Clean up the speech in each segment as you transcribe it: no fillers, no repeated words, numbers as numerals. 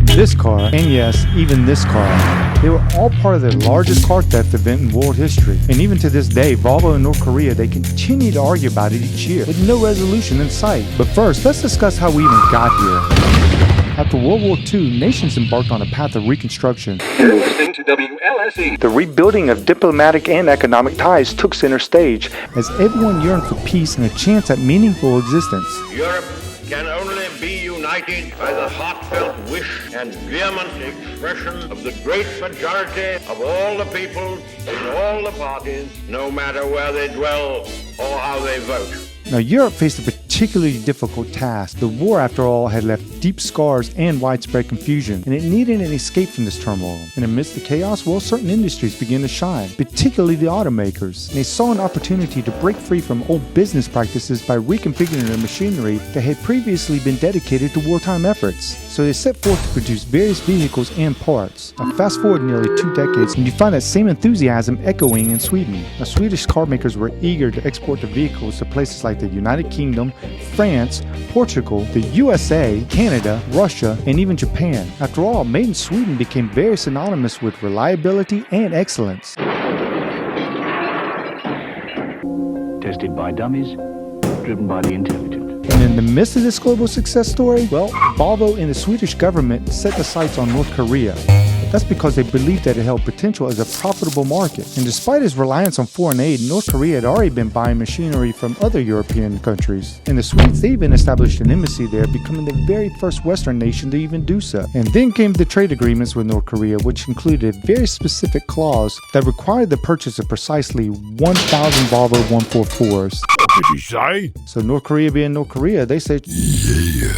this car, and yes, even this car. They were all part of the largest car theft event in world history. And even to this day, Volvo and North Korea, they continue to argue about it each year, with no resolution in sight. But first, let's discuss how we even got here. After World War II, nations embarked on a path of reconstruction. Listening to WLSE. The rebuilding of diplomatic and economic ties took center stage as everyone yearned for peace and a chance at meaningful existence. Europe can only be united by the heartfelt wish and vehement expression of the great majority of all the people in all the parties, no matter where they dwell or how they vote. Now, Europe faced a particularly difficult task. The war, after all, had left deep scars and widespread confusion, and it needed an escape from this turmoil. And amidst the chaos, well, certain industries began to shine, particularly the automakers. And they saw an opportunity to break free from old business practices by reconfiguring their machinery that had previously been dedicated to wartime efforts. So they set forth to produce various vehicles and parts. Now, fast forward nearly 2 decades, and you find that same enthusiasm echoing in Sweden. Now, Swedish car makers were eager to export their vehicles to places like the United Kingdom, France, Portugal, the USA, Canada, Russia, and even Japan. After all, made in Sweden became very synonymous with reliability and excellence. Tested by dummies, driven by the intelligent. And in the midst of this global success story, well, Volvo and the Swedish government set the sights on North Korea. That's because they believed that it held potential as a profitable market. And despite its reliance on foreign aid, North Korea had already been buying machinery from other European countries. And the Swedes, they even established an embassy there, becoming the very first Western nation to even do so. And then came the trade agreements with North Korea, which included a very specific clause that required the purchase of precisely 1,000 Volvo 144s. What did he say? So North Korea being North Korea, they said, yeah.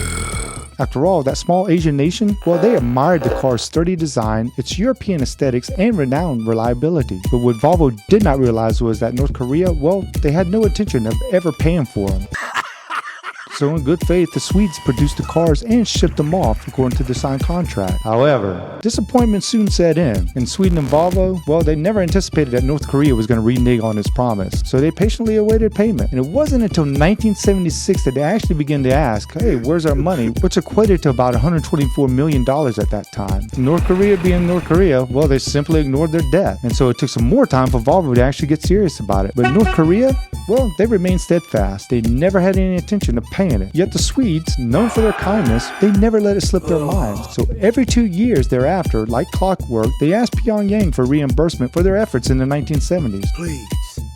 After all, that small Asian nation, well, they admired the car's sturdy design, its European aesthetics, and renowned reliability. But what Volvo did not realize was that North Korea, well, they had no intention of ever paying for them. So in good faith, the Swedes produced the cars and shipped them off according to the signed contract. However, disappointment soon set in. And Sweden and Volvo, well, they never anticipated that North Korea was going to renege on its promise. So they patiently awaited payment. And it wasn't until 1976 that they actually began to ask, hey, where's our money? Which equated to about $124 million at that time. North Korea being North Korea, well, they simply ignored their debt. And so it took some more time for Volvo to actually get serious about it. But North Korea, well, they remained steadfast. They never had any intention of paying it. Yet the Swedes, known for their kindness, they never let it slip their minds. So every 2 years thereafter, like clockwork, they asked Pyongyang for reimbursement for their efforts in the 1970s. Please.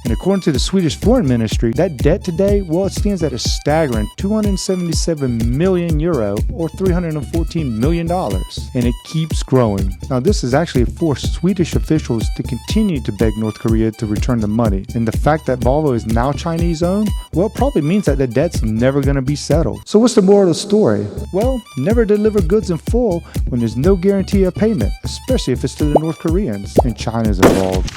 And according to the Swedish Foreign Ministry, that debt today, well, it stands at a staggering 277 million euro or $314 million. And it keeps growing. Now, this has actually forced Swedish officials to continue to beg North Korea to return the money. And the fact that Volvo is now Chinese-owned, well, probably means that the debt's never going to be settled. So what's the moral of the story? Well, never deliver goods in full when there's no guarantee of payment, especially if it's to the North Koreans and China's involved.